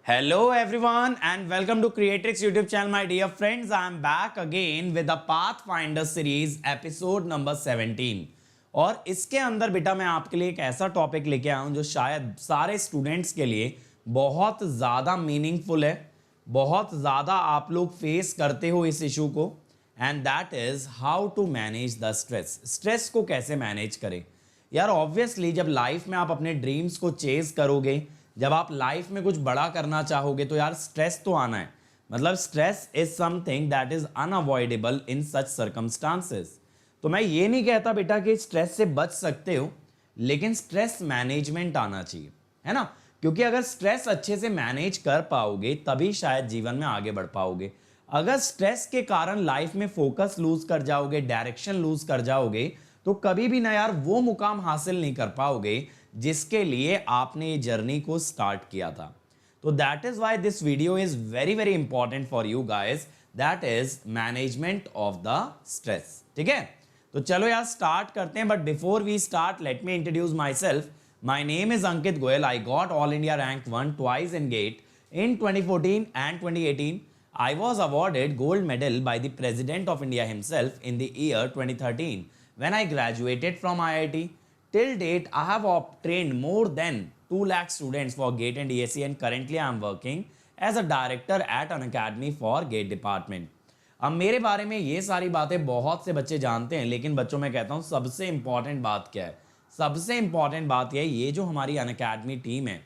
Hello everyone and welcome to Creatrix YouTube channel my dear friends. I am back again with the Pathfinder series episode number 17 और इसके अंदर बेटा मैं आपके लिए एक ऐसा टॉपिक लेके आया हूं जो शायद सारे स्टूडेंट्स के लिए बहुत ज़्यादा मीनिंगफुल है, बहुत ज़्यादा आप लोग फेस करते हो इस इशू को and that is how to manage the stress को कैसे मैनेज करें। यार ऑब्वियसली जब लाइफ में आप अपने ड्रीम्स को चेज करोगे, जब आप लाइफ में कुछ बड़ा करना चाहोगे तो यार स्ट्रेस तो आना है। मतलब stress is something that is unavoidable in such circumstances. तो मैं ये नहीं कहता बेटा कि स्ट्रेस से बच सकते हो, लेकिन स्ट्रेस मैनेजमेंट आना चाहिए, है ना। क्योंकि अगर स्ट्रेस अच्छे से मैनेज कर पाओगे तभी शायद जीवन में आगे बढ़ पाओगे। अगर स्ट्रेस के कारण लाइफ में फोकस लूज कर जाओगे, डायरेक्शन लूज कर जाओगे, तो कभी भी ना यार वो मुकाम हासिल नहीं कर पाओगे जिसके लिए आपने ये जर्नी को स्टार्ट किया था। तो that is why this video is very very important for you guys, that is management of the stress. ठीक है, तो चलो यार स्टार्ट करते हैं। But before we start let me introduce myself. My name is Ankit Goyal. I got all India rank 1 twice in GATE in 2014 and 2018. I was awarded gold medal by the President of India himself in the year 2013 when I graduated from IIT. Till date, I have trained more than 2 lakh students for GATE and DSE and currently I am working as a director at an academy for GATE department. अब मेरे बारे में ये सारी बातें बहुत से बच्चे जानते हैं, लेकिन बच्चों में कहता हूँ सबसे इंपॉर्टेंट बात क्या है। सबसे इंपॉर्टेंट बात यह है, ये जो हमारी अनअकैडमी टीम है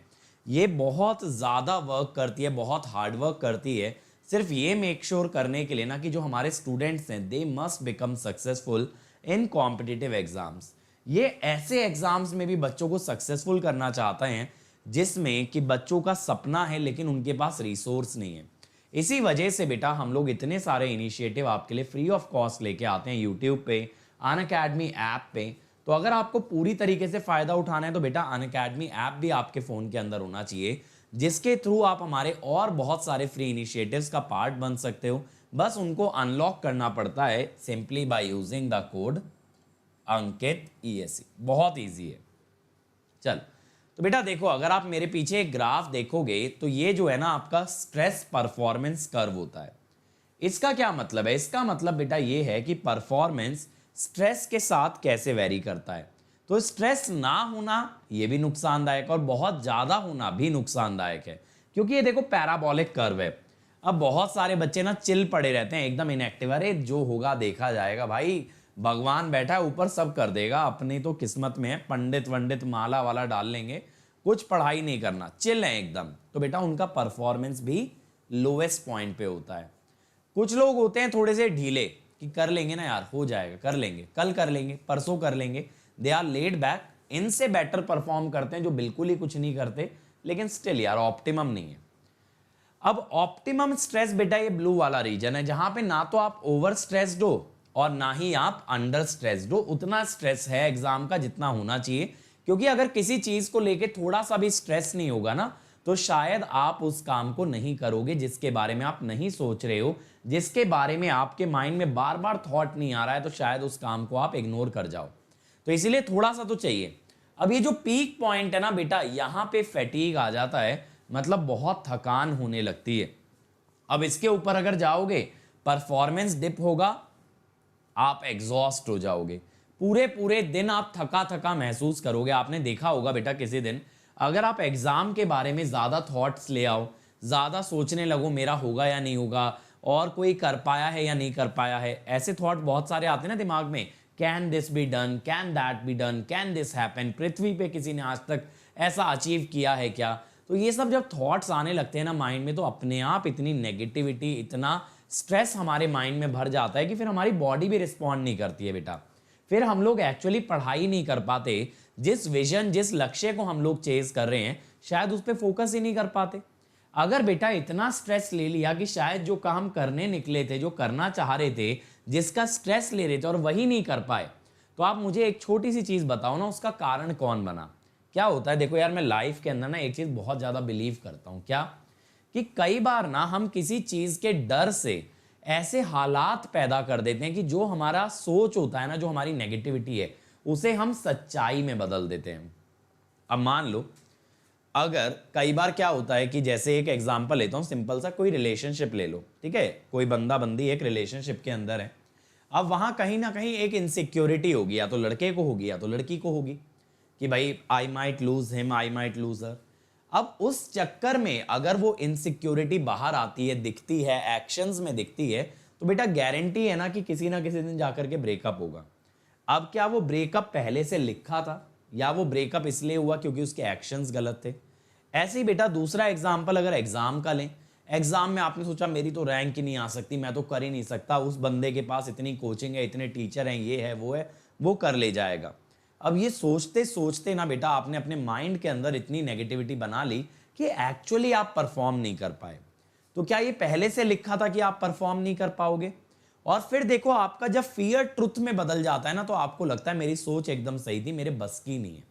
ये बहुत ज़्यादा वर्क करती है, बहुत हार्ड वर्क करती है, सिर्फ ये मेक श्योर करने के लिए ना कि जो हमारे स्टूडेंट्स हैं they must become successful in competitive exams. ये ऐसे एग्जाम्स में भी बच्चों को सक्सेसफुल करना चाहते हैं जिसमें कि बच्चों का सपना है लेकिन उनके पास रिसोर्स नहीं है। इसी वजह से बेटा हम लोग इतने सारे इनिशिएटिव आपके लिए फ्री ऑफ कॉस्ट लेके आते हैं यूट्यूब पे, अनअकैडमी ऐप पे। तो अगर आपको पूरी तरीके से फ़ायदा उठाना है तो बेटा अनअकैडमी ऐप भी आपके फ़ोन के अंदर होना चाहिए, जिसके थ्रू आप हमारे और बहुत सारे फ्री इनिशिएटिव्स का पार्ट बन सकते हो। बस उनको अनलॉक करना पड़ता है simply by using the code Ankit ESE। बहुत ईजी है। चल तो बेटा देखो, अगर आप मेरे पीछे एक ग्राफ देखोगे तो ये जो है ना आपका स्ट्रेस परफॉर्मेंस कर्व होता है। इसका क्या मतलब है? इसका मतलब बेटा ये है कि परफॉर्मेंस स्ट्रेस के साथ कैसे वेरी करता है। तो स्ट्रेस ना होना ये भी नुकसानदायक और बहुत ज़्यादा होना भी नुकसानदायक है, क्योंकि ये देखो पैराबोलिक कर्व है। अब बहुत सारे बच्चे ना चिल पड़े रहते हैं, एकदम इनएक्टिव, अरे जो होगा देखा जाएगा भाई, भगवान बैठा है ऊपर सब कर देगा, अपनी तो किस्मत में है, पंडित वंडित माला वाला डाल लेंगे, कुछ पढ़ाई नहीं करना, चिल है एकदम। तो बेटा उनका परफॉर्मेंस भी लोएस्ट पॉइंट पे होता है। कुछ लोग होते हैं थोड़े से ढीले कि कर लेंगे ना यार, हो जाएगा, कर लेंगे, कल कर लेंगे, परसों कर लेंगे, दे आर लेड बैक। इनसे बेटर परफॉर्म करते हैं जो बिल्कुल ही कुछ नहीं करते, लेकिन स्टिल यार ऑप्टिमम नहीं है। अब ऑप्टिमम स्ट्रेस बेटा ये ब्लू वाला रीजन है, जहां पे ना तो आप ओवर स्ट्रेस्ड हो और ना ही आप अंडर स्ट्रेस्ड हो। उतना स्ट्रेस है एग्जाम का जितना होना चाहिए, क्योंकि अगर किसी चीज को लेके थोड़ा सा भी स्ट्रेस नहीं होगा ना तो शायद आप उस काम को नहीं करोगे जिसके बारे में आप नहीं सोच रहे हो, जिसके बारे में आपके माइंड में बार बार थॉट नहीं आ रहा है, तो शायद उस काम को आप इग्नोर कर जाओ। तो इसीलिए थोड़ा सा तो चाहिए। अब ये जो पीक पॉइंट है ना बेटा, यहां पे फैटीग आ जाता है, मतलब बहुत थकान होने लगती है। अब इसके ऊपर अगर जाओगे परफॉर्मेंस डिप होगा, आप एग्जॉस्ट हो जाओगे, पूरे पूरे दिन आप थका थका महसूस करोगे। आपने देखा होगा बेटा किसी दिन अगर आप एग्जाम के बारे में ज्यादा थॉट्स ले आओ, ज्यादा सोचने लगो मेरा होगा या नहीं होगा, और कोई कर पाया है या नहीं कर पाया है, ऐसे थॉट बहुत सारे आते हैं ना दिमाग में। Can this be done, can that be done, can this happen, पृथ्वी पे किसी ने आज तक ऐसा अचीव किया है क्या। तो ये सब जब थॉट्स आने लगते हैं ना माइंड में, तो अपने आप इतनी नेगेटिविटी, इतना स्ट्रेस हमारे माइंड में भर जाता है कि फिर हमारी बॉडी भी रिस्पॉन्ड नहीं करती है बेटा। फिर हम लोग एक्चुअली पढ़ाई नहीं कर पाते, जिस विजन, जिस लक्ष्य को हम लोग चेज कर रहे हैं शायद उस पर फोकस ही नहीं कर पाते। अगर बेटा इतना स्ट्रेस ले लिया कि शायद जो काम करने निकले थे, जो करना चाह रहे थे, जिसका स्ट्रेस ले रहे थे और वही नहीं कर पाए, तो आप मुझे एक छोटी सी चीज बताओ ना, उसका कारण कौन बना। क्या होता है देखो यार, मैं लाइफ के अंदर ना एक चीज बहुत ज्यादा बिलीव करता हूं, क्या कि कई बार ना हम किसी चीज के डर से ऐसे हालात पैदा कर देते हैं कि जो हमारा सोच होता है ना, जो हमारी नेगेटिविटी है, उसे हम सच्चाई में बदल देते हैं। अब मान लो अगर कई बार क्या होता है कि जैसे एक एग्जांपल लेता हूं, सिंपल सा कोई रिलेशनशिप ले लो, ठीक है, कोई बंदा बंदी एक रिलेशनशिप के अंदर है। अब वहां कहीं ना कहीं एक इनसिक्योरिटी होगी, या तो लड़के को होगी या तो लड़की को होगी, कि भाई I might lose him, I might lose her. अब उस चक्कर में अगर वो इनसिक्योरिटी बाहर आती है, दिखती है, एक्शंस में दिखती है, तो बेटा गारंटी है ना कि किसी ना किसी दिन जाकर के ब्रेकअप होगा। अब क्या वो ब्रेकअप पहले से लिखा था, या वो ब्रेकअप इसलिए हुआ क्योंकि उसके एक्शंस गलत थे? ऐसे ही बेटा दूसरा एग्जाम्पल अगर एग्जाम का लें, एग्जाम में आपने सोचा मेरी तो रैंक ही नहीं आ सकती, मैं तो कर ही नहीं सकता, उस बंदे के पास इतनी कोचिंग है, इतने टीचर हैं, ये है वो कर ले जाएगा। अब ये सोचते सोचते ना बेटा आपने अपने माइंड के अंदर इतनी नेगेटिविटी बना ली कि एक्चुअली आप परफॉर्म नहीं कर पाए। तो क्या ये पहले से लिखा था कि आप परफॉर्म नहीं कर पाओगे? और फिर देखो आपका जब फियर ट्रुथ में बदल जाता है ना, तो आपको लगता है मेरी सोच एकदम सही थी, मेरे बस की नहीं है।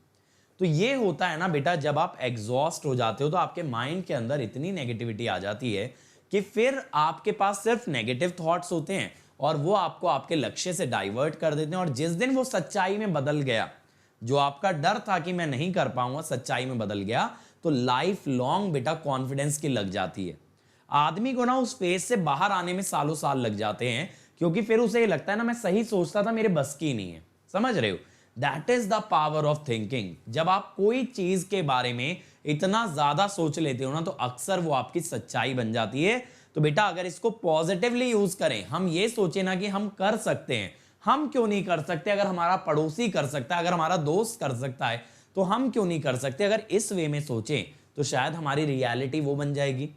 तो ये होता है ना बेटा, जब आप एग्जॉस्ट हो जाते हो तो आपके माइंड के अंदर इतनी नेगेटिविटी आ जाती है कि फिर आपके पास सिर्फ नेगेटिव थॉट्स होते हैं, और वो आपको आपके लक्ष्य से डाइवर्ट कर देते हैं। और जिस दिन वो सच्चाई में बदल गया, जो आपका डर था कि मैं नहीं कर पाऊंगा, सच्चाई में बदल गया, तो लाइफ लॉन्ग बेटा कॉन्फिडेंस की लग जाती है। आदमी को ना उस फेज से बाहर आने में सालों साल लग जाते हैं, क्योंकि फिर उसे ये लगता है ना मैं सही सोचता था, मेरे बस की नहीं है। समझ रहे हो? That is the power of thinking. जब आप कोई चीज के बारे में इतना ज्यादा सोच लेते हो ना, तो अक्सर वो आपकी सच्चाई बन जाती है। तो बेटा अगर इसको पॉजिटिवली यूज करें, हम ये सोचे ना कि हम कर सकते हैं, हम क्यों नहीं कर सकते? अगर हमारा पड़ोसी कर सकता है, अगर हमारा दोस्त कर सकता है, तो हम क्यों नहीं कर सकते? अगर इस वे में सोचें तो शायद हमारी रियलिटी वो बन जाएगी।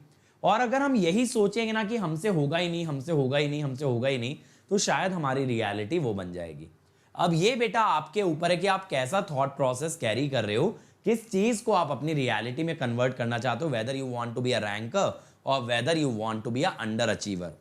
और अगर हम यही सोचेंगे ना कि हमसे होगा ही नहीं, हमसे होगा ही नहीं, हमसे होगा ही नहीं, तो शायद हमारी रियलिटी वो बन जाएगी। अब ये बेटा आपके ऊपर है कि आप कैसा थॉट प्रोसेस कैरी कर रहे हो, किस चीज को आप अपनी रियलिटी में कन्वर्ट करना चाहते हो, whether you want to be a ranker और whether you want to be a underachiever.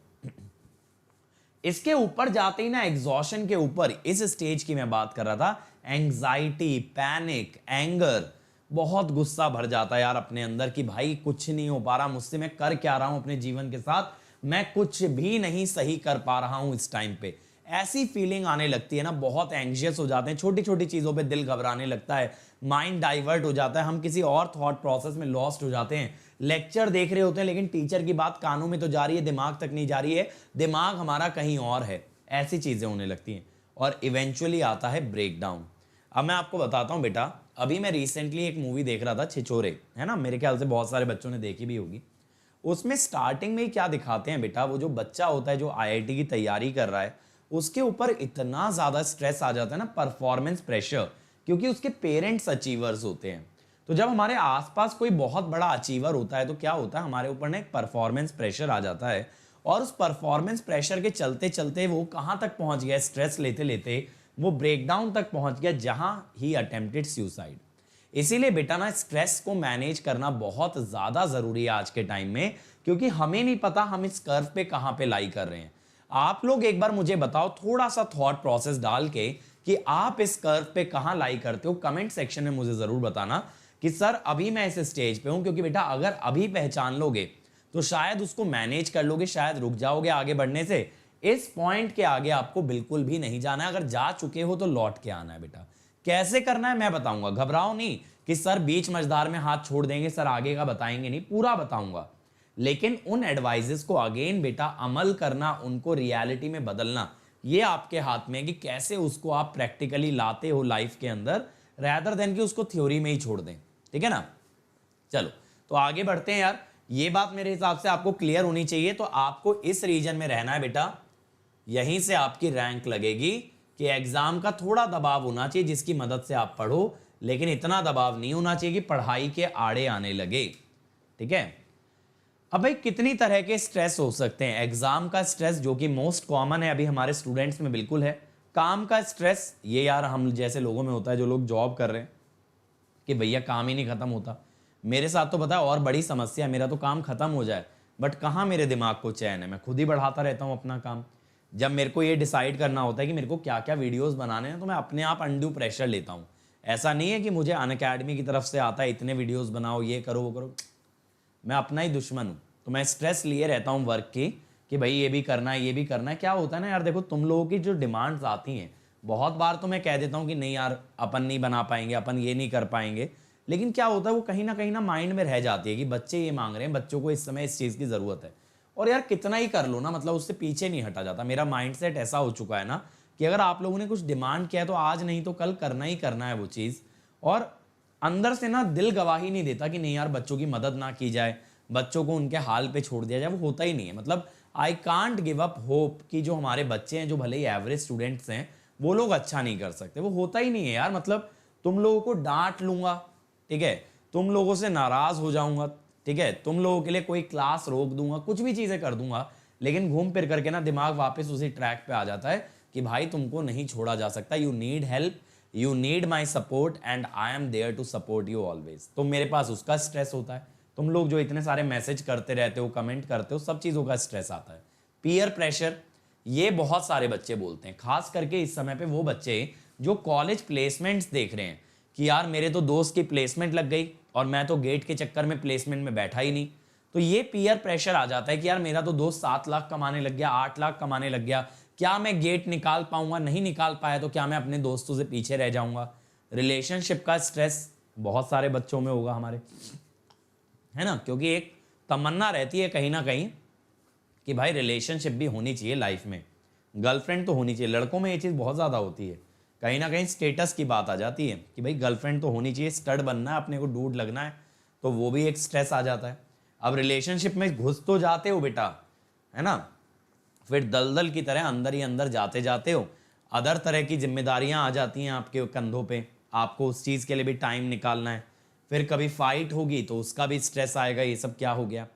इसके ऊपर जाते ही ना, एग्जॉशन के ऊपर, इस स्टेज की मैं बात कर रहा था, एंग्जाइटी, पैनिक, एंगर, बहुत गुस्सा भर जाता है यार अपने अंदर कि भाई कुछ नहीं हो पा रहा मुझसे, मैं कर क्या रहा हूं अपने जीवन के साथ, मैं कुछ भी नहीं सही कर पा रहा हूं इस टाइम पे। ऐसी फीलिंग आने लगती है ना, बहुत एंग्शियस हो जाते हैं, छोटी छोटी चीजों पे दिल घबराने लगता है, माइंड डाइवर्ट हो जाता है, हम किसी और थॉट प्रोसेस में लॉस्ट हो जाते हैं। लेक्चर देख रहे होते हैं लेकिन टीचर की बात कानों में तो जा रही है, दिमाग तक नहीं जा रही है, दिमाग हमारा कहीं और है। ऐसी चीजें होने लगती हैं और इवेंचुअली आता है ब्रेकडाउन। अब मैं आपको बताता हूं बेटा, अभी मैं रिसेंटली एक मूवी देख रहा था, छिछोरे, है ना, मेरे ख्याल से बहुत सारे बच्चों ने देखी भी होगी। उसमें स्टार्टिंग में ही क्या दिखाते हैं बेटा, वो जो बच्चा होता है जो आईआईटी की तैयारी कर रहा है, उसके ऊपर इतना ज्यादा स्ट्रेस आ जाता है ना, परफॉर्मेंस प्रेशर, क्योंकि उसके पेरेंट्स अचीवर्स होते हैं। तो जब हमारे आसपास कोई बहुत बड़ा अचीवर होता है तो क्या होता है, हमारे ऊपर ना एक परफॉर्मेंस प्रेशर आ जाता है, और उस परफॉर्मेंस प्रेशर के चलते चलते वो कहां तक पहुंच गया, स्ट्रेस लेते लेते वो ब्रेकडाउन तक पहुंच गया, जहां ही अटेम्प्टेड सुसाइड। इसीलिए बेटा ना स्ट्रेस को मैनेज करना बहुत ज्यादा जरूरी है आज के टाइम में, क्योंकि हमें नहीं पता हम इस कर्व पे कहां पे लाई कर रहे हैं। आप लोग एक बार मुझे बताओ थोड़ा सा थॉट प्रोसेस डाल के कि आप इस कर्व पे कहां लाई करते हो। कमेंट सेक्शन में मुझे जरूर बताना कि सर अभी मैं इस स्टेज पे हूं, क्योंकि बेटा अगर अभी पहचान लोगे तो शायद उसको मैनेज कर लोगे, शायद रुक जाओगे आगे बढ़ने से। इस पॉइंट के आगे आपको बिल्कुल भी नहीं जाना है, अगर जा चुके हो तो लौट के आना है बेटा। कैसे करना है मैं बताऊंगा, घबराओ नहीं कि सर बीच मझधार में हाथ छोड़ देंगे, सर आगे का बताएंगे नहीं, पूरा बताऊंगा। लेकिन उन एडवाइजेस को अगेन बेटा अमल करना, उनको रियलिटी में बदलना, ये आपके हाथ में है कि कैसे उसको आप प्रैक्टिकली लाते हो लाइफ के अंदर, रैदर देन कि उसको थ्योरी में ही छोड़ दें। ठीक है ना? चलो तो आगे बढ़ते हैं यार। ये बात मेरे हिसाब से आपको क्लियर होनी चाहिए। तो आपको इस रीजन में रहना है बेटा, यहीं से आपकी रैंक लगेगी कि एग्जाम का थोड़ा दबाव होना चाहिए जिसकी मदद से आप पढ़ो, लेकिन इतना दबाव नहीं होना चाहिए कि पढ़ाई के आड़े आने लगे। ठीक है? अब भाई कितनी तरह के स्ट्रेस हो सकते हैं। एग्जाम का स्ट्रेस जो कि मोस्ट कॉमन है अभी हमारे स्टूडेंट्स में, बिल्कुल है। काम का स्ट्रेस, ये यार हम जैसे लोगों में होता है जो लोग जॉब कर रहे हैं कि भैया काम ही नहीं खत्म होता। मेरे साथ तो पता है और बड़ी समस्या है, मेरा तो काम खत्म हो जाए बट कहाँ मेरे दिमाग को चैन है, मैं खुद ही बढ़ाता रहता हूँ अपना काम। जब मेरे को ये डिसाइड करना होता है कि मेरे को क्या क्या वीडियोस बनाने हैं, तो मैं अपने आप अनड्यू प्रेशर लेता हूँ। ऐसा नहीं है कि मुझे अनअकैडमी की तरफ से आता है इतने वीडियोस बनाओ, ये करो वो करो, मैं अपना ही दुश्मन हूँ। तो मैं स्ट्रेस लिए रहता हूँ वर्क की कि भाई ये भी करना है, ये भी करना है। क्या होता है ना यार, देखो तुम लोगों की जो डिमांड्स आती हैं, बहुत बार तो मैं कह देता हूँ कि नहीं यार अपन नहीं बना पाएंगे, अपन ये नहीं कर पाएंगे, लेकिन क्या होता है वो कहीं ना माइंड में रह जाती है कि बच्चे ये मांग रहे हैं, बच्चों को इस समय इस चीज़ की ज़रूरत है। और यार कितना ही कर लो ना, मतलब उससे पीछे नहीं हटा जाता। मेरा माइंडसेट ऐसा हो चुका है ना कि अगर आप लोगों ने कुछ डिमांड किया है तो आज नहीं तो कल करना ही करना है वो चीज़। और अंदर से ना दिल गवाही नहीं देता कि नहीं यार बच्चों की मदद ना की जाए, बच्चों को उनके हाल पे छोड़ दिया जाए, वो होता ही नहीं है। मतलब I can't give up hope कि जो हमारे बच्चे हैं, जो भले ही एवरेज स्टूडेंट्स हैं, वो लोग अच्छा नहीं कर सकते, वो होता ही नहीं है यार। मतलब तुम लोगों को डांट लूंगा, ठीक है, तुम लोगों से नाराज हो जाऊंगा, ठीक है, तुम लोगों के लिए कोई क्लास रोक दूंगा, कुछ भी चीजें कर दूंगा, लेकिन घूम फिर करके ना दिमाग वापस उसी ट्रैक पे आ जाता है कि भाई तुमको नहीं छोड़ा जा सकता, you need help, you need my support and I am there to support you always. तो मेरे पास उसका स्ट्रेस होता है, तुम लोग जो इतने सारे मैसेज करते रहते हो, कमेंट करते हो, सब चीज़ों का स्ट्रेस आता है। पीयर प्रेशर, ये बहुत सारे बच्चे बोलते हैं, खास करके इस समय पे वो बच्चे जो कॉलेज प्लेसमेंट्स देख रहे हैं कि यार मेरे तो दोस्त की प्लेसमेंट लग गई और मैं तो गेट के चक्कर में प्लेसमेंट में बैठा ही नहीं। तो ये पीयर प्रेशर आ जाता है कि यार मेरा तो दोस्त 7 लाख कमाने लग गया, 8 लाख कमाने लग गया, क्या मैं गेट निकाल पाऊंगा, नहीं निकाल पाया तो क्या मैं अपने दोस्तों से पीछे रह जाऊंगा। रिलेशनशिप का स्ट्रेस बहुत सारे बच्चों में होगा हमारे, है ना, क्योंकि एक तमन्ना रहती है कहीं ना कहीं कि भाई रिलेशनशिप भी होनी चाहिए लाइफ में, गर्लफ्रेंड तो होनी चाहिए। लड़कों में ये चीज़ बहुत ज़्यादा होती है, कहीं ना कहीं स्टेटस की बात आ जाती है कि भाई गर्लफ्रेंड तो होनी चाहिए, स्टड बनना है, अपने को डूड लगना है, तो वो भी एक स्ट्रेस आ जाता है। अब रिलेशनशिप में घुस तो जाते हो बेटा, है ना, फिर दलदल की तरह अंदर ही अंदर जाते जाते हो, अदर तरह की जिम्मेदारियां आ जाती हैं आपके कंधों पे, आपको उस चीज़ के लिए भी टाइम निकालना है, फिर कभी फाइट होगी तो उसका भी स्ट्रेस आएगा, ये सब क्या हो गया।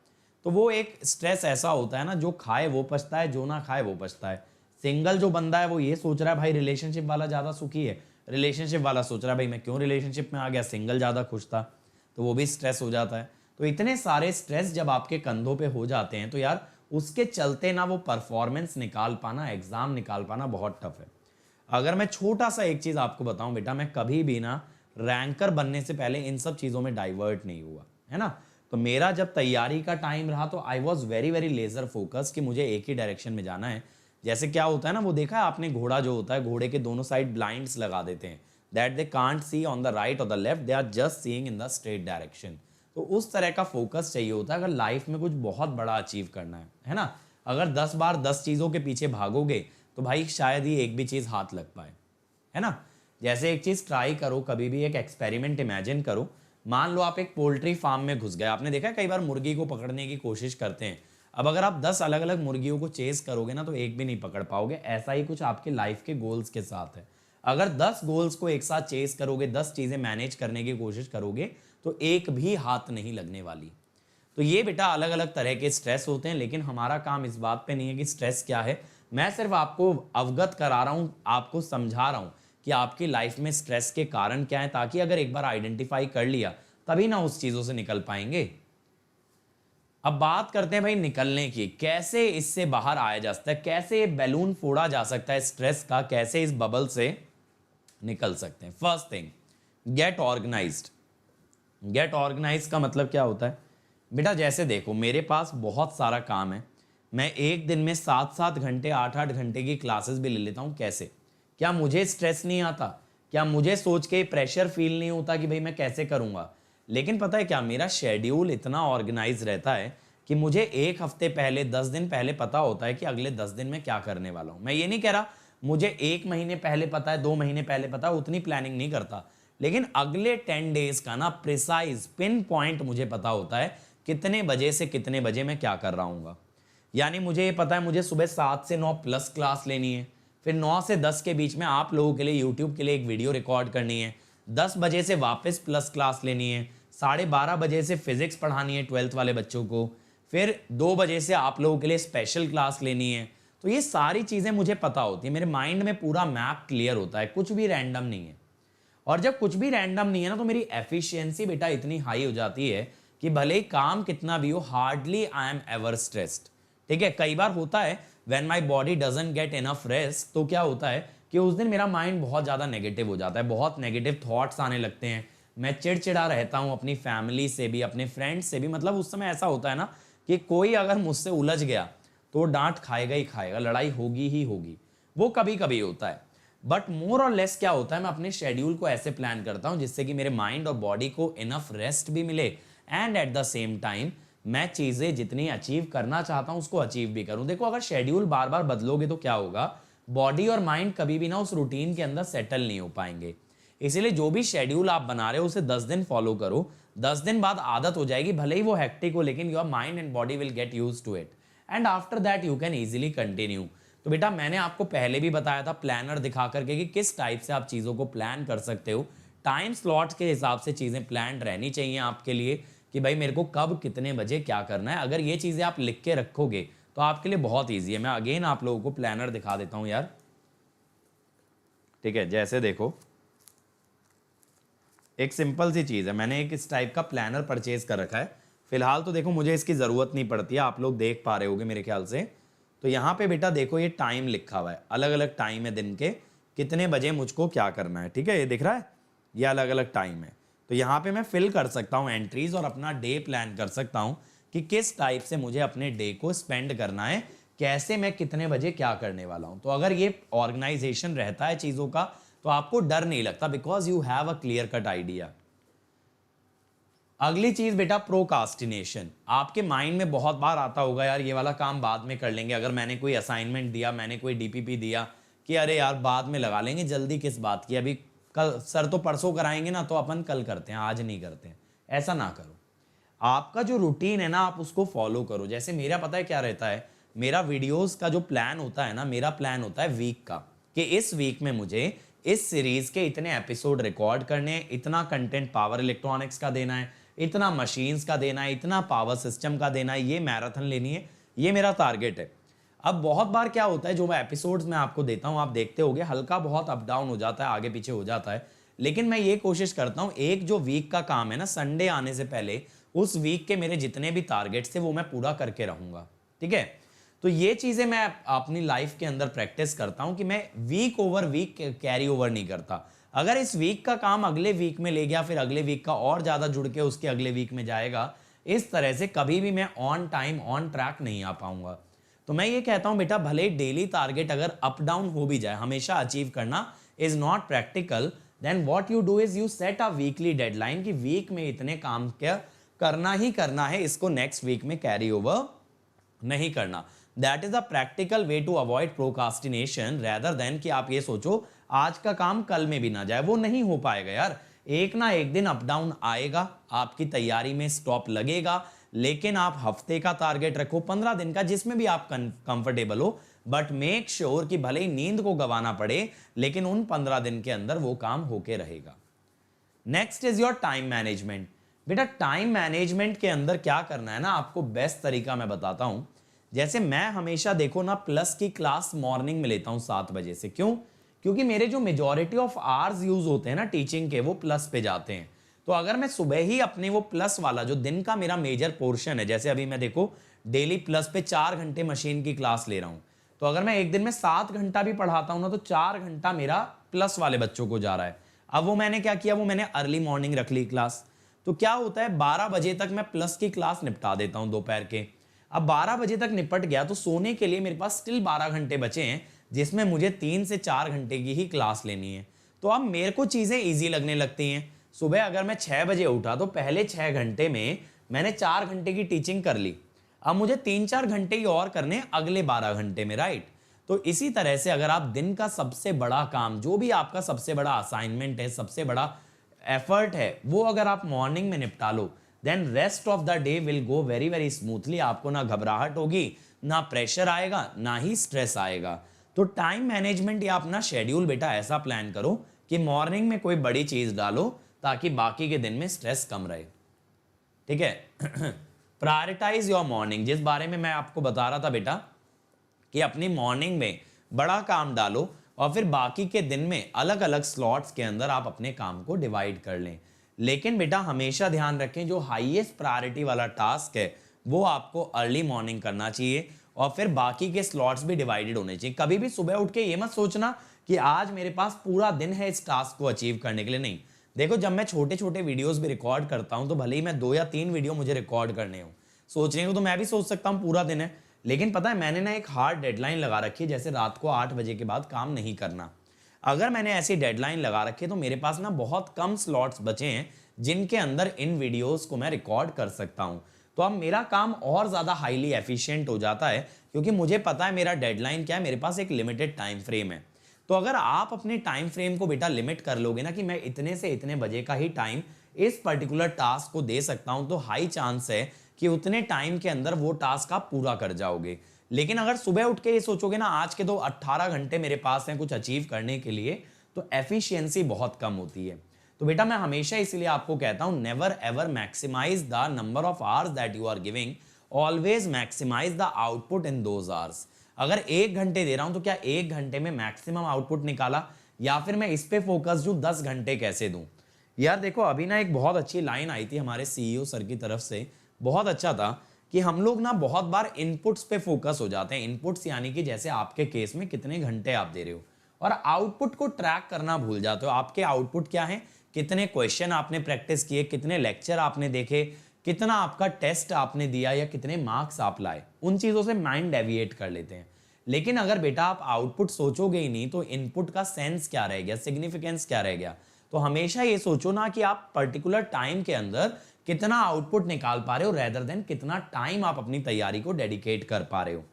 तो वो एक स्ट्रेस ऐसा होता है ना, जो खाए वो पछता है, जो ना खाए वो पछता है। सिंगल जो बंदा है वो ये सोच रहा है भाई रिलेशनशिप वाला ज़्यादा सुखी है, रिलेशनशिप वाला सोच रहा है भाई मैं क्यों रिलेशनशिप में आ गया, सिंगल ज़्यादा खुश था, तो वो भी स्ट्रेस हो जाता है। तो इतने सारे स्ट्रेस जब आपके कंधों पे हो जाते हैं तो यार उसके चलते ना वो परफॉर्मेंस निकाल पाना, एग्जाम निकाल पाना बहुत टफ है। अगर मैं छोटा सा एक चीज़ आपको बताऊं बेटा, मैं कभी भी ना रैंकर बनने से पहले इन सब चीज़ों में डाइवर्ट नहीं हुआ, है ना। तो मेरा जब तैयारी का टाइम रहा तो I was very very laser focus कि मुझे एक ही डायरेक्शन में जाना है। जैसे क्या होता है ना, वो देखा है आपने, घोड़ा जो होता है, घोड़े के दोनों साइड ब्लाइंड्स लगा देते हैं, that they can't see on the right और the left, they are just seeing in the straight direction. तो उस तरह का फोकस चाहिए होता है अगर लाइफ में कुछ बहुत बड़ा अचीव करना है ना। अगर 10 बार 10 चीज़ों के पीछे भागोगे तो भाई शायद ही एक भी चीज़ हाथ लग पाए, है ना। जैसे एक चीज़ ट्राई करो, कभी भी एक एक्सपेरिमेंट इमेजिन करो। मान लो आप एक पोल्ट्री फार्म में घुस गए, आपने देखा है कई बार मुर्गी को पकड़ने की कोशिश करते हैं। अब अगर आप 10 अलग अलग मुर्गियों को चेस करोगे ना तो एक भी नहीं पकड़ पाओगे। ऐसा ही कुछ आपके लाइफ के गोल्स के साथ है। अगर 10 गोल्स को एक साथ चेस करोगे, 10 चीज़ें मैनेज करने की कोशिश करोगे तो एक भी हाथ नहीं लगने वाली। तो ये बेटा अलग अलग तरह के स्ट्रेस होते हैं, लेकिन हमारा काम इस बात पे नहीं है कि स्ट्रेस क्या है। मैं सिर्फ आपको अवगत करा रहा हूँ, आपको समझा रहा हूँ कि आपकी लाइफ में स्ट्रेस के कारण क्या है, ताकि अगर एक बार आइडेंटिफाई कर लिया तभी ना उस चीज़ों से निकल पाएंगे। अब बात करते हैं भाई निकलने की, कैसे इससे बाहर आया जा सकता है, कैसे बैलून फोड़ा जा सकता है स्ट्रेस का, कैसे इस बबल से निकल सकते हैं। First thing, get organized. Get organize का मतलब क्या होता है बेटा, जैसे देखो मेरे पास बहुत सारा काम है, मैं एक दिन में 7-7 घंटे 8-8 घंटे की क्लासेस भी ले लेता हूँ। कैसे, क्या मुझे स्ट्रेस नहीं आता, क्या मुझे सोच के प्रेशर फील नहीं होता कि भाई मैं कैसे करूँगा। लेकिन पता है क्या, मेरा शेड्यूल इतना ऑर्गेनाइज रहता है कि मुझे एक हफ्ते पहले 10 दिन पहले पता होता है कि अगले 10 दिन में क्या करने वाला हूँ। मैं ये नहीं कह रहा मुझे 1 महीने पहले पता है, 2 महीने पहले पता है, उतनी प्लानिंग नहीं करता, लेकिन अगले 10 डेज का ना प्रिसाइज पिन पॉइंट मुझे पता होता है कितने बजे से कितने बजे मैं क्या कर रहा हूँ। यानी मुझे ये पता है मुझे सुबह 7 से 9 प्लस क्लास लेनी है, फिर 9 से 10 के बीच में आप लोगों के लिए यूट्यूब के लिए एक वीडियो रिकॉर्ड करनी है, 10 बजे से वापस प्लस क्लास लेनी है, 12:30 बजे से फिजिक्स पढ़ानी है 12th वाले बच्चों को, फिर 2 बजे से आप लोगों के लिए स्पेशल क्लास लेनी है। तो ये सारी चीज़ें मुझे पता होती है, मेरे माइंड में पूरा मैप क्लियर होता है, कुछ भी रैंडम नहीं है। और जब कुछ भी रैंडम नहीं है ना तो मेरी एफिशिएंसी बेटा इतनी हाई हो जाती है कि भले ही काम कितना भी हो, hardly I am ever stressed. ठीक है, कई बार होता है when my body doesn't get enough rest, तो क्या होता है कि उस दिन मेरा माइंड बहुत ज़्यादा नेगेटिव हो जाता है, बहुत नेगेटिव थॉट्स आने लगते हैं, मैं चिड़चिड़ा रहता हूँ अपनी फैमिली से भी, अपने फ्रेंड्स से भी। मतलब उस समय ऐसा होता है ना कि कोई अगर मुझसे उलझ गया तो डांट खाएगा ही खाएगा, लड़ाई होगी ही होगी। वो कभी कभी होता है। बट मोर और लेस क्या होता है, मैं अपने शेड्यूल को ऐसे प्लान करता हूं जिससे कि मेरे माइंड और बॉडी को इनफ रेस्ट भी मिले and at the same time मैं चीजें जितनी अचीव करना चाहता हूं उसको अचीव भी करूं। देखो अगर शेड्यूल बार बार बदलोगे तो क्या होगा, बॉडी और माइंड कभी भी ना उस रूटीन के अंदर सेटल नहीं हो पाएंगे। इसीलिए जो भी शेड्यूल आप बना रहे हो उसे 10 दिन फॉलो करो, 10 दिन बाद आदत हो जाएगी, भले ही वो हेक्टिक हो, लेकिन your mind and body will get use to it and after that you can easily continue. तो बेटा मैंने आपको पहले भी बताया था प्लानर दिखा करके कि किस टाइप से आप चीज़ों को प्लान कर सकते हो। टाइम स्लॉट के हिसाब से चीज़ें प्लान रहनी चाहिए आपके लिए कि भाई मेरे को कब कितने बजे क्या करना है। अगर ये चीज़ें आप लिख के रखोगे तो आपके लिए बहुत ईजी है। मैं अगेन आप लोगों को प्लानर दिखा देता हूँ यार, ठीक है। जैसे देखो एक सिंपल सी चीज़ है, मैंने एक इस टाइप का प्लानर परचेज कर रखा है। फिलहाल तो देखो मुझे इसकी ज़रूरत नहीं पड़ती है, आप लोग देख पा रहे होगे मेरे ख्याल से। तो यहाँ पे बेटा देखो ये टाइम लिखा हुआ है, अलग अलग टाइम है दिन के, कितने बजे मुझको क्या करना है, ठीक है। ये दिख रहा है, ये अलग अलग टाइम है। तो यहाँ पे मैं फिल कर सकता हूँ एंट्रीज और अपना डे प्लान कर सकता हूँ कि किस टाइप से मुझे अपने डे को स्पेंड करना है, कैसे मैं कितने बजे क्या करने वाला हूँ। तो अगर ये ऑर्गेनाइजेशन रहता है चीज़ों का तो आपको डर नहीं लगता, because you have a clear cut idea. अगली चीज बेटा प्रोकास्टिनेशन। आपके माइंड में बहुत बार आता होगा यार ये वाला काम बाद में कर लेंगे। अगर मैंने कोई असाइनमेंट दिया, मैंने कोई डीपीपी दिया कि अरे यार बाद में लगा लेंगे, जल्दी किस बात की, अभी कल सर तो परसों कराएंगे ना, तो अपन कल करते हैं, आज नहीं करते हैं। ऐसा ना करो, आपका जो रूटीन है ना आप उसको फॉलो करो। जैसे मेरा पता है क्या रहता है, मेरा वीडियोस का जो प्लान होता है ना, मेरा प्लान होता है वीक का, कि इस वीक में मुझे इस सीरीज के इतने एपिसोड रिकॉर्ड करने हैं, इतना कंटेंट पावर इलेक्ट्रॉनिक्स का देना है, इतना मशीन्स का देना है, इतना पावर सिस्टम का देना है, ये मैराथन लेनी है, ये मेरा टारगेट है। अब बहुत बार क्या होता है, जो मैं एपिसोड्स में आपको देता हूं आप देखते होगे हल्का बहुत अप डाउन हो जाता है, आगे पीछे हो जाता है, लेकिन मैं ये कोशिश करता हूं एक जो वीक का काम है ना, संडे आने से पहले उस वीक के मेरे जितने भी टारगेट्स थे वो मैं पूरा करके रहूंगा, ठीक है। तो ये चीजें मैं अपनी लाइफ के अंदर प्रैक्टिस करता हूं कि मैं week over week carry over नहीं करता। अगर इस वीक का काम अगले वीक में ले गया, फिर अगले वीक का और ज्यादा जुड़ के उसके अगले वीक में जाएगा, इस तरह से कभी भी मैं ऑन टाइम ऑन ट्रैक नहीं आ पाऊंगा। तो मैं ये कहता हूं बेटा भले डेली टारगेट अगर अप डाउन हो भी जाए, हमेशा अचीव करना is not practical, then what you do is you set a weekly deadline कि वीक में इतने काम क्या करना ही करना है, इसको नेक्स्ट वीक में कैरी ओवर नहीं करना। That is a practical way to avoid procrastination rather than कि आप ये सोचो आज का काम कल में भी ना जाए, वो नहीं हो पाएगा यार। एक ना एक दिन अप डाउन आएगा, आपकी तैयारी में स्टॉप लगेगा, लेकिन आप हफ्ते का टारगेट रखो, 15 दिन का, जिसमें भी आप कंफर्टेबल हो, बट मेक श्योर कि भले ही नींद को गंवाना पड़े लेकिन उन 15 दिन के अंदर वो काम होके रहेगा। Next is your time management. बेटा टाइम मैनेजमेंट के अंदर क्या करना है ना, आपको बेस्ट तरीका मैं बताता हूं। जैसे मैं हमेशा देखो ना प्लस की क्लास मॉर्निंग में लेता हूं 7 बजे से। क्यों? क्योंकि मेरे जो मेजॉरिटी ऑफ आवर्स यूज होते हैं ना टीचिंग के, वो प्लस पे जाते हैं। तो अगर मैं सुबह ही अपने वो प्लस वाला जो दिन का मेरा मेजर पोर्शन है, जैसे अभी मैं देखो डेली प्लस पे 4 घंटे मशीन की क्लास ले रहा हूं, तो अगर मैं एक दिन में 7 घंटा भी पढ़ाता हूं ना, तो 4 घंटा मेरा प्लस वाले बच्चों को जा रहा है। अब वो मैंने क्या किया, वो मैंने अर्ली मॉर्निंग रख ली क्लास। तो क्या होता है 12 बजे तक मैं प्लस की क्लास निपटा देता हूं दोपहर के। अब 12 बजे तक निपट गया तो सोने के लिए मेरे पास स्टिल 12 घंटे बचे हैं, जिसमें मुझे 3 से 4 घंटे की ही क्लास लेनी है। तो अब मेरे को चीजें इजी लगने लगती हैं। सुबह अगर मैं 6 बजे उठा तो पहले 6 घंटे में मैंने 4 घंटे की टीचिंग कर ली, अब मुझे 3-4 घंटे ही और करने अगले 12 घंटे में, राइट। तो इसी तरह से अगर आप दिन का सबसे बड़ा काम, जो भी आपका सबसे बड़ा असाइनमेंट है, सबसे बड़ा एफर्ट है, वो अगर आप मॉर्निंग में निपटा लो, then rest of the day will go very very smoothly. आपको ना घबराहट होगी, ना प्रेशर आएगा, ना ही स्ट्रेस आएगा। तो टाइम मैनेजमेंट या अपना शेड्यूल बेटा ऐसा प्लान करो कि मॉर्निंग में कोई बड़ी चीज डालो ताकि बाकी के दिन में स्ट्रेस कम रहे, ठीक है। प्रायोरिटाइज योर मॉर्निंग, जिस बारे में मैं आपको बता रहा था बेटा कि अपनी मॉर्निंग में बड़ा काम डालो और फिर बाकी के दिन में अलग अलग स्लॉट्स के अंदर आप अपने काम को डिवाइड कर लें। लेकिन बेटा हमेशा ध्यान रखें जो हाईएस्ट प्रायोरिटी वाला टास्क है वो आपको अर्ली मॉर्निंग करना चाहिए और फिर बाकी के स्लॉट्स भी डिवाइडेड होने चाहिए। कभी भी सुबह उठ के ये मत सोचना कि आज मेरे पास पूरा दिन है इस टास्क को अचीव करने के लिए। नहीं, देखो जब मैं छोटे छोटे वीडियोस भी रिकॉर्ड करता हूं तो भले ही मैं 2 या 3 वीडियो मुझे रिकॉर्ड करने हो, सोचने को तो मैं भी सोच सकता हूं पूरा दिन है, लेकिन पता है मैंने ना एक हार्ड डेडलाइन लगा रखी है, जैसे रात को 8 बजे के बाद काम नहीं करना। अगर मैंने ऐसी डेडलाइन लगा रखी है तो मेरे पास ना बहुत कम स्लॉट्स बचे हैं जिनके अंदर इन वीडियोस को मैं रिकॉर्ड कर सकता हूं। तो अब मेरा काम और ज़्यादा हाईली एफिशिएंट हो जाता है क्योंकि मुझे पता है मेरा डेडलाइन क्या है, मेरे पास एक लिमिटेड टाइम फ्रेम है। तो अगर आप अपने टाइम फ्रेम को बेटा लिमिट कर लोगे ना कि मैं इतने से इतने बजे का ही टाइम इस पर्टिकुलर टास्क को दे सकता हूं, तो हाई चांस है कि उतने टाइम के अंदर वो टास्क आप पूरा कर जाओगे। लेकिन अगर सुबह उठ के ये सोचोगे ना आज के तो 18 घंटे मेरे पास हैं कुछ अचीव करने के लिए, तो एफिशिएंसी बहुत कम होती है। तो बेटा मैं हमेशा इसलिए आपको कहता हूं never ever maximize the number of hours that you are giving, always maximize the output in those hours. अगर 1 घंटे दे रहा हूं तो क्या 1 घंटे में मैक्सिमम आउटपुट निकाला, या फिर मैं इस पे फोकस दूं 10 घंटे कैसे दूं। यार देखो अभी ना एक बहुत अच्छी लाइन आई थी हमारे सीईओ सर की तरफ से, बहुत अच्छा था कि हम लोग ना बहुत बार इनपुट्स पे फोकस हो जाते हैं। इनपुट्स यानी कि जैसे आपके केस में कितने घंटे आप दे रहे हो, और आउटपुट को ट्रैक करना भूल जाते हो। आपके आउटपुट क्या है, कितने क्वेश्चन आपने प्रैक्टिस किए, कितने लेक्चर आपने देखे, कितना आपका टेस्ट आपने दिया, या कितने मार्क्स आप लाए, उन चीजों से माइंड डेविएट कर लेते हैं। लेकिन अगर बेटा आप आउटपुट सोचोगे ही नहीं तो इनपुट का सेंस क्या रह गया, सिग्निफिकेंस क्या रह गया। तो हमेशा ये सोचो ना कि आप पर्टिकुलर टाइम के अंदर कितना आउटपुट निकाल पा रहे हो, रेदर देन कितना टाइम आप अपनी तैयारी को डेडिकेट कर पा रहे हो।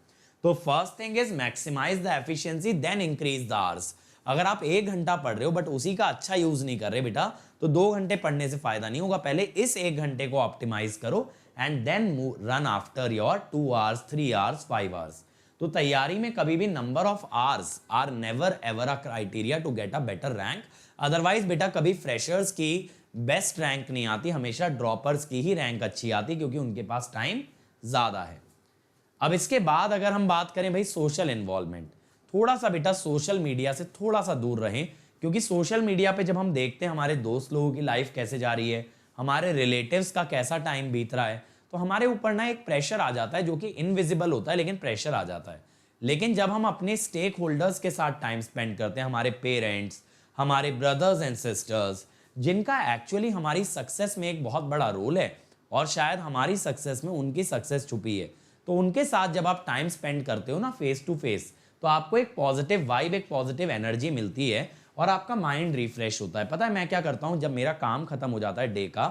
तो first thing is maximize the efficiency then increase the hours. अगर आप 1 घंटा पढ़ रहे हो बट उसी का अच्छा यूज नहीं कर रहे बेटा, तो 2 घंटे पढ़ने से फायदा नहीं होगा। पहले इस 1 घंटे को ऑप्टिमाइज करो and then run after your 2 hours, 3 hours, 5 hours. तो तैयारी में कभी भी number of hours are never ever a criteria to get a better rank. Otherwise बेटा कभी फ्रेशर्स की बेस्ट रैंक नहीं आती, हमेशा ड्रॉपर्स की ही रैंक अच्छी आती क्योंकि उनके पास टाइम ज्यादा है। अब इसके बाद अगर हम बात करें भाई सोशल इन्वॉल्वमेंट, थोड़ा सा बेटा सोशल मीडिया से थोड़ा सा दूर रहें, क्योंकि सोशल मीडिया पे जब हम देखते हैं हमारे दोस्त लोगों की लाइफ कैसे जा रही है, हमारे रिलेटिव्स का कैसा टाइम बीत रहा है, तो हमारे ऊपर ना एक प्रेशर आ जाता है जो कि इनविजिबल होता है लेकिन प्रेशर आ जाता है। लेकिन जब हम अपने स्टेक होल्डर्स के साथ टाइम स्पेंड करते हैं, हमारे पेरेंट्स, हमारे ब्रदर्स एंड सिस्टर्स, जिनका एक्चुअली हमारी सक्सेस में एक बहुत बड़ा रोल है और शायद हमारी सक्सेस में उनकी सक्सेस छुपी है, तो उनके साथ जब आप टाइम स्पेंड करते हो ना फेस टू फेस, तो आपको एक पॉजिटिव वाइब, एक पॉजिटिव एनर्जी मिलती है और आपका माइंड रिफ्रेश होता है। पता है मैं क्या करता हूँ, जब मेरा काम खत्म हो जाता है डे का,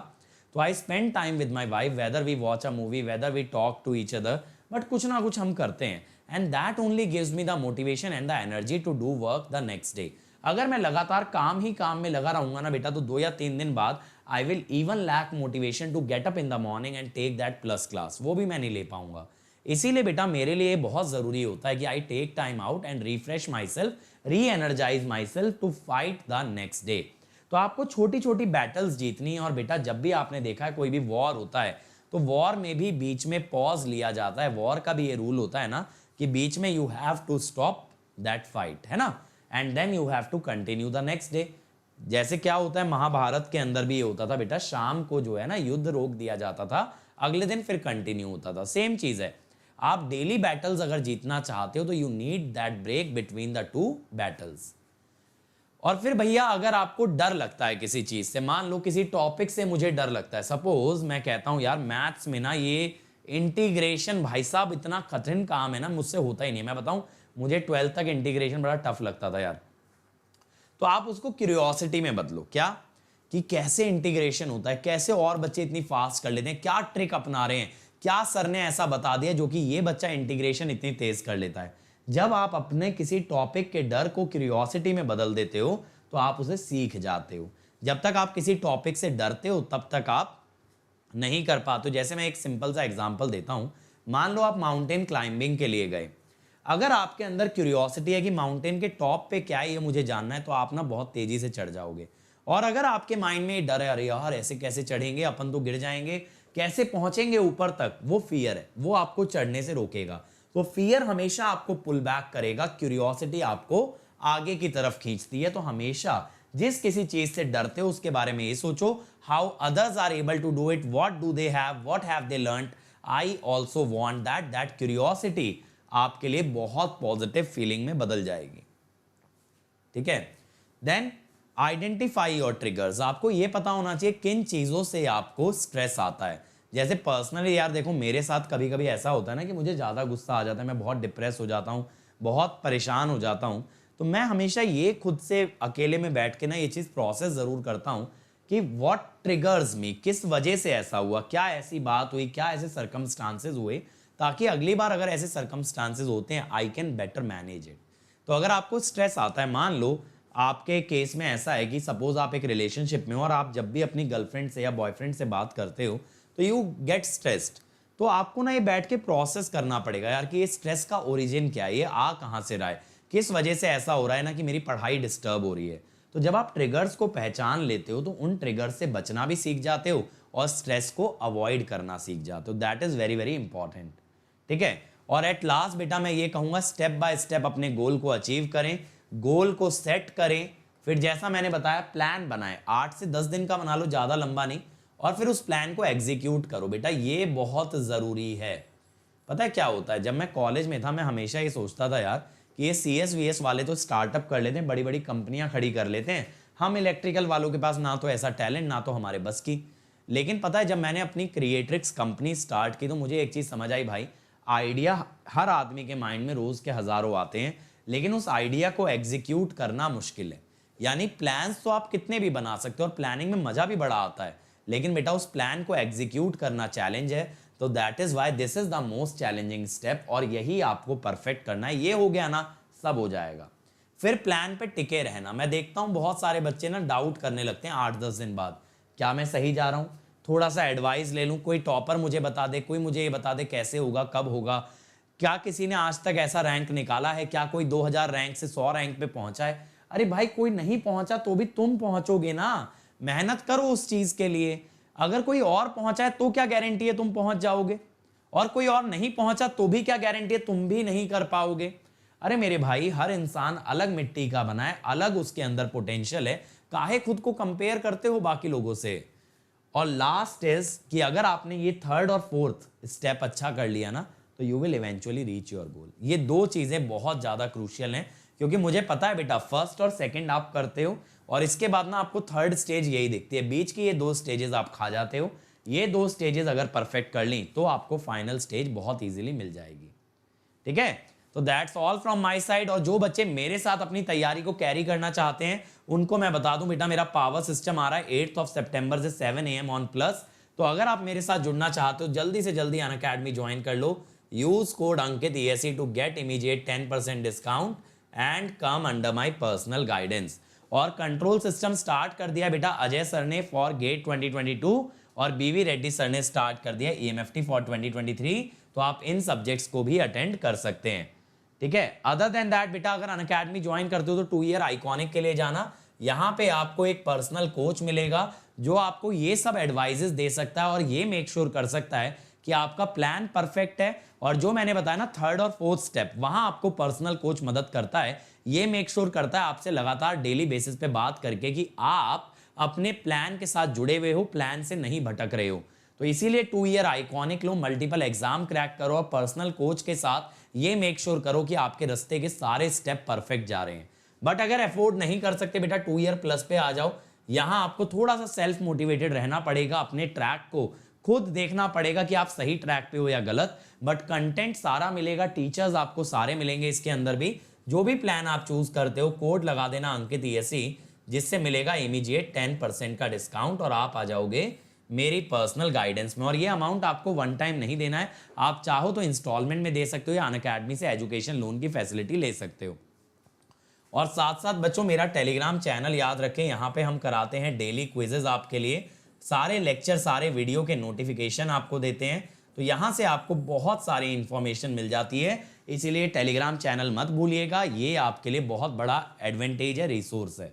तो I spend time with my wife, whether we watch a movie, whether we talk to each other, but कुछ ना कुछ हम करते हैं and that only gives me the motivation and the energy to do work the next day. अगर मैं लगातार काम ही काम में लगा रहूंगा ना बेटा, तो 2 या 3 दिन बाद I will even lack motivation to get up in the morning and take that plus class, वो भी मैं नहीं ले पाऊंगा। इसीलिए बेटा मेरे लिए बहुत जरूरी होता है कि I take time out and refresh myself, reenergise myself to fight the next day. तो आपको छोटी छोटी बैटल्स जीतनी है, और बेटा जब भी आपने देखा है कोई भी वॉर होता है तो वॉर में भी बीच में पॉज लिया जाता है। वॉर का भी ये रूल होता है ना कि बीच में you have to stop that fight, है ना, and then you have to continue the next day. जैसे क्या होता है महाभारत के अंदर भी ये होता था बेटा, शाम को जो है ना युद्ध रोक दिया जाता था, अगले दिन फिर कंटिन्यू होता था। सेम चीज है, आप डेली बैटल्स अगर जीतना चाहते हो तो you need that break between the 2 battles. और फिर भैया अगर आपको डर लगता है किसी चीज से, मान लो किसी टॉपिक से मुझे डर लगता है, सपोज मैं कहता हूं यार मैथ्स में ना ये इंटीग्रेशन भाई साहब इतना कठिन काम है ना, मुझसे होता ही नहीं। मैं बताऊं मुझे 12th तक इंटीग्रेशन बड़ा टफ लगता था यार। तो आप उसको क्यूरियोसिटी में बदलो, क्या कि कैसे इंटीग्रेशन होता है, कैसे और बच्चे इतनी फास्ट कर लेते हैं, क्या ट्रिक अपना रहे हैं, क्या सर ने ऐसा बता दिया जो कि ये बच्चा इंटीग्रेशन इतनी तेज कर लेता है। जब आप अपने किसी टॉपिक के डर को क्यूरियोसिटी में बदल देते हो तो आप उसे सीख जाते हो। जब तक आप किसी टॉपिक से डरते हो तब तक आप नहीं कर पाते। जैसे मैं एक सिंपल सा एग्जांपल देता हूं, मान लो आप माउंटेन क्लाइंबिंग के लिए गए, अगर आपके अंदर क्यूरियोसिटी है कि माउंटेन के टॉप पे क्या है ये मुझे जानना है, तो आप ना बहुत तेजी से चढ़ जाओगे। और अगर आपके माइंड में डर है अरे यार ऐसे कैसे चढ़ेंगे, अपन तो गिर जाएंगे, कैसे पहुंचेंगे ऊपर तक, वो फियर है, वो आपको चढ़ने से रोकेगा। तो फियर हमेशा आपको पुल बैक करेगा, क्यूरियोसिटी आपको आगे की तरफ खींचती है। तो हमेशा जिस किसी चीज से डरते हो उसके बारे में ये सोचो, how others are able to do it, what do they have, what have they learned, I also want that. That curiosity आपके लिए बहुत पॉजिटिव फीलिंग में बदल जाएगी। ठीक है, देन आइडेंटिफाई योर ट्रिगर्स। आपको यह पता होना चाहिए किन चीजों से आपको स्ट्रेस आता है। जैसे पर्सनली यार देखो मेरे साथ कभी कभी ऐसा होता है ना कि मुझे ज्यादा गुस्सा आ जाता है, मैं बहुत डिप्रेस हो जाता हूँ, बहुत परेशान हो जाता हूँ। तो मैं हमेशा ये खुद से अकेले में बैठ के ना ये चीज़ प्रोसेस ज़रूर करता हूँ कि व्हाट ट्रिगर्स मी, किस वजह से ऐसा हुआ, क्या ऐसी बात हुई, क्या ऐसे सर्कमस्टांसेस हुए, ताकि अगली बार अगर ऐसे सर्कमस्टांसेस होते हैं I can better manage it. तो अगर आपको स्ट्रेस आता है, मान लो आपके केस में ऐसा है कि सपोज आप एक रिलेशनशिप में हो और आप जब भी अपनी गर्लफ्रेंड से या बॉयफ्रेंड से बात करते हो तो यू गेट स्ट्रेस्ड, तो आपको ना ये बैठ के प्रोसेस करना पड़ेगा यार कि ये स्ट्रेस का ओरिजिन क्या है, ये आ कहाँ से रहा है, किस वजह से ऐसा हो रहा है ना कि मेरी पढ़ाई डिस्टर्ब हो रही है। तो जब आप ट्रिगर्स को पहचान लेते हो तो उन ट्रिगर्स से बचना भी सीख जाते हो और स्ट्रेस को अवॉइड करना सीख जाते हो। That is very very important. ठीक है, और एट लास्ट बेटा मैं ये कहूँगा स्टेप बाय स्टेप अपने गोल को अचीव करें, गोल को सेट करें, फिर जैसा मैंने बताया प्लान बनाएं, 8 से 10 दिन का बना लो, ज़्यादा लंबा नहीं, और फिर उस प्लान को एग्जीक्यूट करो। बेटा ये बहुत ज़रूरी है। पता है क्या होता है, जब मैं कॉलेज में था मैं हमेशा ये सोचता था यार कि ये CS वाले तो स्टार्टअप कर लेते हैं, बड़ी बड़ी कंपनियां खड़ी कर लेते हैं, हम इलेक्ट्रिकल वालों के पास ना तो ऐसा टैलेंट ना तो हमारे बस की। लेकिन पता है जब मैंने अपनी क्रिएट्रिक्स कंपनी स्टार्ट की तो मुझे एक चीज़ समझ आई भाई, आइडिया हर आदमी के माइंड में रोज़ के हज़ारों आते हैं, लेकिन उस आइडिया को एग्जीक्यूट करना मुश्किल है। यानी प्लान्स तो आप कितने भी बना सकते हो और प्लानिंग में मज़ा भी बड़ा आता है, लेकिन बेटा उस प्लान को एग्जीक्यूट करना चैलेंज है। तो that is why this is the most challenging step, और यही आपको परफेक्ट करना है। ये हो गया ना, सब हो जाएगा। फिर प्लान पे टिके रहना। मैं देखता हूँ बहुत सारे बच्चे ना डाउट करने लगते हैं 8-10 दिन बाद, क्या मैं सही जा रहा हूँ, थोड़ा सा एडवाइस ले लूँ, कोई टॉपर मुझे बता दे, कोई मुझे ये बता दे कैसे होगा, कब होगा, क्या किसी ने आज तक ऐसा रैंक निकाला है, क्या कोई 2000 रैंक से 100 रैंक पे पहुंचा है। अरे भाई कोई नहीं पहुंचा तो भी तुम पहुंचोगे ना, मेहनत करो उस चीज के लिए। अगर कोई और पहुंचा है तो क्या गारंटी है तुम पहुंच जाओगे, और कोई और नहीं पहुंचा तो भी क्या गारंटी है तुम भी नहीं कर पाओगे। अरे मेरे भाई हर इंसान अलग मिट्टी का बना है, अलग उसके अंदर पोटेंशियल है, काहे खुद को कंपेयर करते हो बाकी लोगों से। और लास्ट इज कि अगर आपने ये थर्ड और फोर्थ स्टेप अच्छा कर लिया ना तो you will eventually reach your goal. ये दो चीजें बहुत ज्यादा क्रूशियल हैं, क्योंकि मुझे पता है बेटा फर्स्ट और सेकंड आप करते हो और इसके बाद ना आपको थर्ड स्टेज यही दिखती है, बीच की ये 2 स्टेजेस आप खा जाते हो। ये 2 स्टेजेस अगर परफेक्ट कर ली तो आपको फाइनल स्टेज बहुत इजीली मिल जाएगी। ठीक है, तो that's all from my side. और जो बच्चे मेरे साथ अपनी तैयारी को कैरी करना चाहते हैं उनको मैं बता दूं बेटा मेरा पावर सिस्टम आ रहा है 8 सितंबर से 7 AM ऑन प्लस। तो अगर आप मेरे साथ जुड़ना चाहते हो जल्दी से जल्दी अनअकैडमी ज्वाइन कर लो, use code Ankit ESE to get immediate 10% discount and come under my personal guidance. और कंट्रोल सिस्टम स्टार्ट कर दिया बेटा अजय सर ने फॉर गेट 2022 और BV रेड्डी सर ने स्टार्ट कर दिया EMFT फॉर 2023। तो आप इन सब्जेक्ट्स को भी अटेंड कर सकते हैं। ठीक है, अदर देन दैट बेटा अगर अनअकैडमी ज्वाइन करते हो तो 2 ईयर आइकॉनिक के लिए जाना। यहाँ पे आपको एक पर्सनल कोच मिलेगा जो आपको ये सब एडवाइजेस दे सकता है और ये मेक श्योर कर सकता है कि आपका प्लान परफेक्ट है। और जो मैंने बताया ना थर्ड और फोर्थ स्टेप, वहां आपको पर्सनल कोच मदद करता है, ये मेक श्योर करता है आपसे लगातार डेली बेसिस पे बात करके कि आप अपने प्लान के साथ जुड़े हुए हो, प्लान से नहीं भटक रहे हो। तो इसीलिए 2 ईयर आइकॉनिक लो, मल्टीपल एग्जाम क्रैक करो और पर्सनल कोच के साथ ये मेक श्योर करो कि आपके रास्ते के सारे स्टेप परफेक्ट जा रहे हैं। बट अगर अफोर्ड नहीं कर सकते बेटा 2 ईयर प्लस पे आ जाओ। यहाँ आपको थोड़ा सा सेल्फ मोटिवेटेड रहना पड़ेगा, अपने ट्रैक को खुद देखना पड़ेगा कि आप सही ट्रैक पे हो या गलत। बट कंटेंट सारा मिलेगा, टीचर्स आपको सारे मिलेंगे इसके अंदर भी। जो भी प्लान आप चूज करते हो कोड लगा देना अंकित ESE, जिससे मिलेगा इमीडिएट 10% का डिस्काउंट और आप आ जाओगे मेरी पर्सनल गाइडेंस में। और ये अमाउंट आपको वन टाइम नहीं देना है, आप चाहो तो इंस्टॉलमेंट में दे सकते हो या अनअकैडमी से एजुकेशन लोन की फैसिलिटी ले सकते हो। और साथ साथ बच्चों मेरा टेलीग्राम चैनल याद रखें, यहाँ पे हम कराते हैं डेली क्विजेज आपके लिए, सारे लेक्चर सारे वीडियो के नोटिफिकेशन आपको देते हैं। तो यहाँ से आपको बहुत सारी इंफॉर्मेशन मिल जाती है, इसीलिए टेलीग्राम चैनल मत भूलिएगा, ये आपके लिए बहुत बड़ा एडवांटेज है, रिसोर्स है।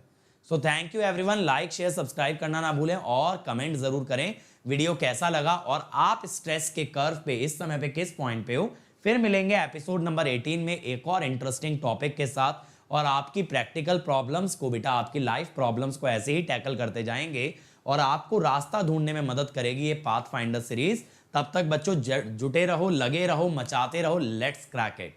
So thank you everyone, like share subscribe करना ना भूलें और कमेंट जरूर करें वीडियो कैसा लगा और आप स्ट्रेस के कर्व पे इस समय पे किस पॉइंट पे हो। फिर मिलेंगे एपिसोड नंबर 18 में एक और इंटरेस्टिंग टॉपिक के साथ, और आपकी प्रैक्टिकल प्रॉब्लम्स को बेटा आपकी लाइफ प्रॉब्लम्स को ऐसे ही टैकल करते जाएंगे और आपको रास्ता ढूंढने में मदद करेगी ये पाथ फाइंडर सीरीज। तब तक बच्चों जुटे रहो, लगे रहो, मचाते रहो, लेट्स क्रैक इट।